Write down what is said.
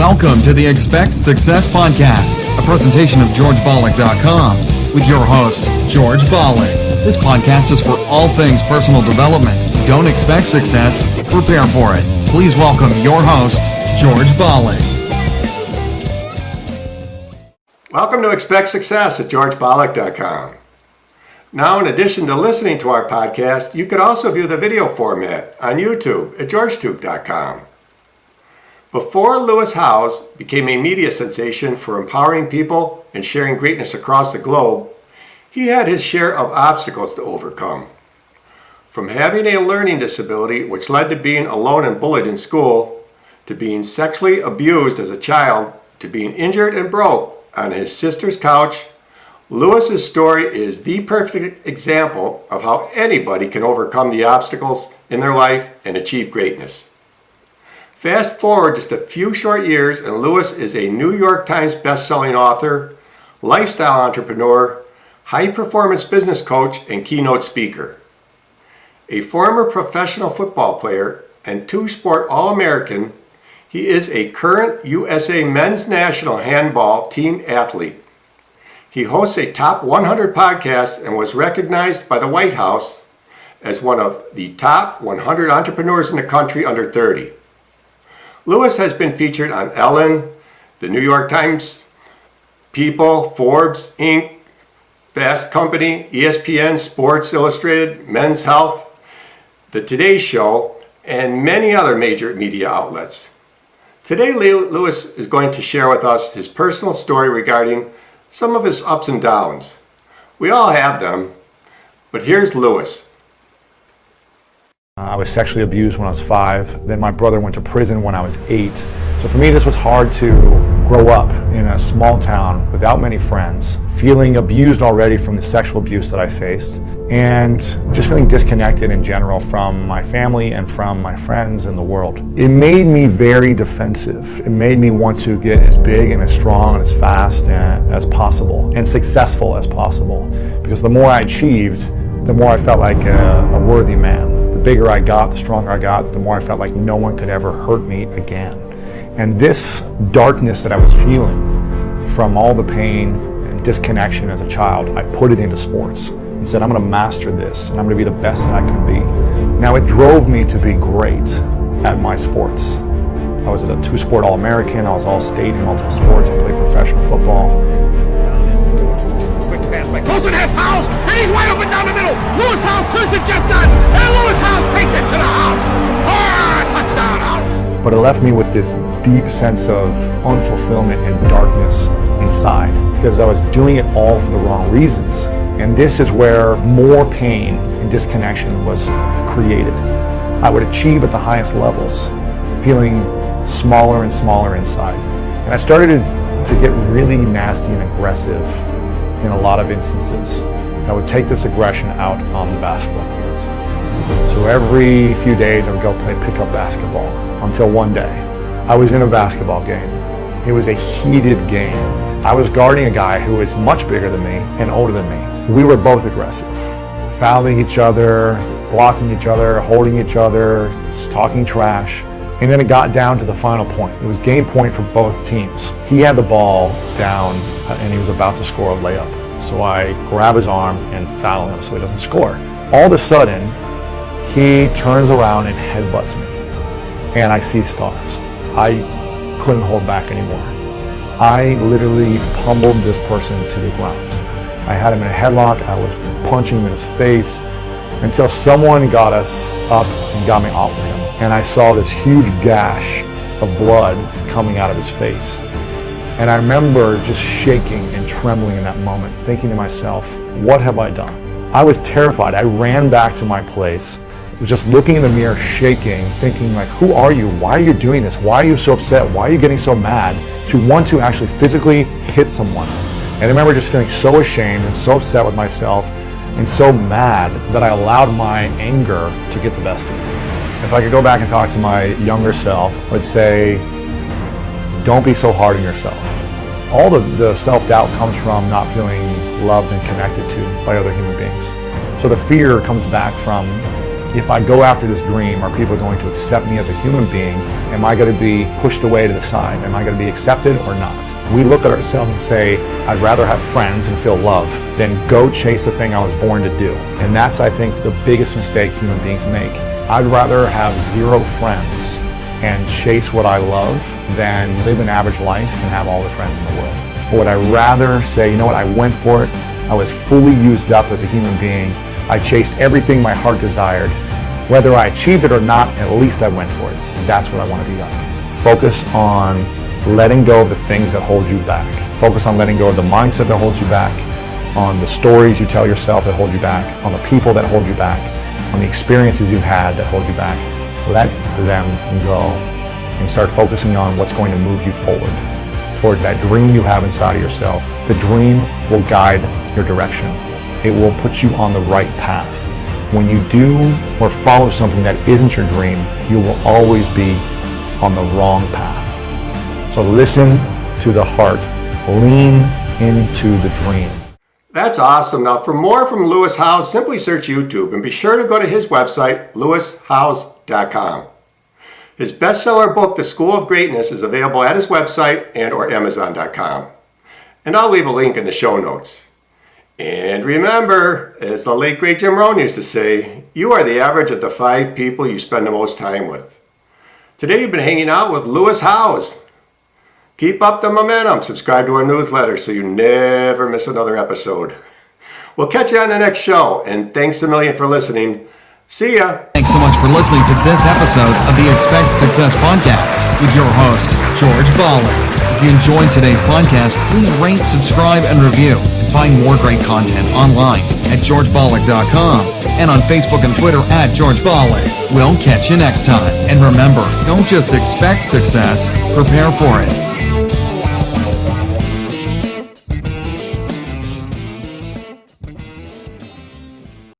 Welcome to the Expect Success Podcast, a presentation of GeorgeBollick.com with your host, George Bollick. This podcast is for all things personal development. Don't expect success, prepare for it. Please welcome your host, George Bollick. Welcome to Expect Success at GeorgeBollick.com. Now, in addition to listening to our podcast, you could also view the video format on YouTube at GeorgeTube.com. Before Lewis Howes became a media sensation for empowering people and sharing greatness across the globe, he had his share of obstacles to overcome. From having a learning disability which led to being alone and bullied in school, to being sexually abused as a child, to being injured and broke on his sister's couch, Lewis's story is the perfect example of how anybody can overcome the obstacles in their life and achieve greatness. Fast forward just a few short years and Lewis is a New York Times Bestselling author, lifestyle entrepreneur, high-performance business coach, and keynote speaker. A former professional football player and two-sport All-American, he is a current USA men's national handball team athlete. He hosts a top 100 podcast and was recognized by the White House as one of the top 100 entrepreneurs in the country under 30. Lewis has been featured on Ellen, the New York Times, People, Forbes, Inc., Fast Company, ESPN, Sports Illustrated, Men's Health, The Today Show, and many other major media outlets. Today, Lewis is going to share with us his personal story regarding some of his ups and downs. We all have them, but here's Lewis. I was sexually abused when I was 5. Then my brother went to prison when I was 8. So for me, this was hard to grow up in a small town without many friends, feeling abused already from the sexual abuse that I faced, and just feeling disconnected in general from my family and from my friends in the world. It made me very defensive. It made me want to get as big and as strong and as fast as possible and successful as possible, because the more I achieved, the more I felt like a worthy man. The bigger I got, the stronger I got, the more I felt like no one could ever hurt me again. And this darkness that I was feeling from all the pain and disconnection as a child, I put it into sports and said, I'm going to master this and I'm going to be the best that I can be. Now, it drove me to be great at my sports. I was a two-sport All-American, I was all-state in multiple sports, I played professional football. Colson has Howes, and he's wide open down the middle. Lewis Howes turns the Jets on, and Lewis Howes takes it to the house. Touchdown, Howes. But it left me with this deep sense of unfulfillment and darkness inside, because I was doing it all for the wrong reasons. And this is where more pain and disconnection was created. I would achieve at the highest levels, feeling smaller and smaller inside. And I started to get really nasty and aggressive in a lot of instances. I would take this aggression out on the basketball court. So every few days I would go pick up basketball, until one day I was in a basketball game. It was a heated game. I was guarding a guy who was much bigger than me and older than me. We were both aggressive, fouling each other, blocking each other, holding each other, talking trash. And then it got down to the final point. It was game point for both teams. He had the ball down and he was about to score a layup. So I grab his arm and foul him so he doesn't score. All of a sudden, he turns around and headbutts me. And I see stars. I couldn't hold back anymore. I literally pummeled this person to the ground. I had him in a headlock. I was punching him in his face until someone got us up and got me off of him. And I saw this huge gash of blood coming out of his face. And I remember just shaking and trembling in that moment, thinking to myself, what have I done? I was terrified. I ran back to my place, was just looking in the mirror, shaking, thinking like, who are you? Why are you doing this? Why are you so upset? Why are you getting so mad to want to actually physically hit someone? And I remember just feeling so ashamed and so upset with myself and so mad that I allowed my anger to get the best of me. If I could go back and talk to my younger self, I would say, don't be so hard on yourself. All the self-doubt comes from not feeling loved and connected to by other human beings. So the fear comes back from if I go after this dream, are people going to accept me as a human being? Am I going to be pushed away to the side? Am I going to be accepted or not? We look at ourselves and say, I'd rather have friends and feel love than go chase the thing I was born to do. And that's, I think, the biggest mistake human beings make. I'd rather have 0 friends and chase what I love than live an average life and have all the friends in the world. Or would I rather say, you know what, I went for it, I was fully used up as a human being, I chased everything my heart desired. Whether I achieved it or not, at least I went for it. That's what I want to be like. Focus on letting go of the things that hold you back. Focus on letting go of the mindset that holds you back, on the stories you tell yourself that hold you back, on the people that hold you back, on the experiences you've had that hold you back. Let them go and start focusing on what's going to move you forward towards that dream you have inside of yourself. The dream will guide your direction. It will put you on the right path. When you do or follow something that isn't your dream, you will always be on the wrong path. So listen to the heart. Lean into the dream. That's awesome. Now, for more from Lewis Howes, simply search YouTube and be sure to go to his website, lewishowes.com. His bestseller book, The School of Greatness, is available at his website and or amazon.com. And I'll leave a link in the show notes. And remember, as the late great Jim Rohn used to say, you are the average of the 5 people you spend the most time with. Today you've been hanging out with Lewis Howes. Keep up the momentum. Subscribe to our newsletter so you never miss another episode. We'll catch you on the next show, and thanks a million for listening. See ya. Thanks so much for listening to this episode of the Expect Success podcast with your host, George Bolling. If you enjoyed today's podcast, please rate, subscribe, and review. And find more great content online at georgebollick.com and on Facebook and Twitter at George Bollick. We'll catch you next time. And remember, don't just expect success, prepare for it.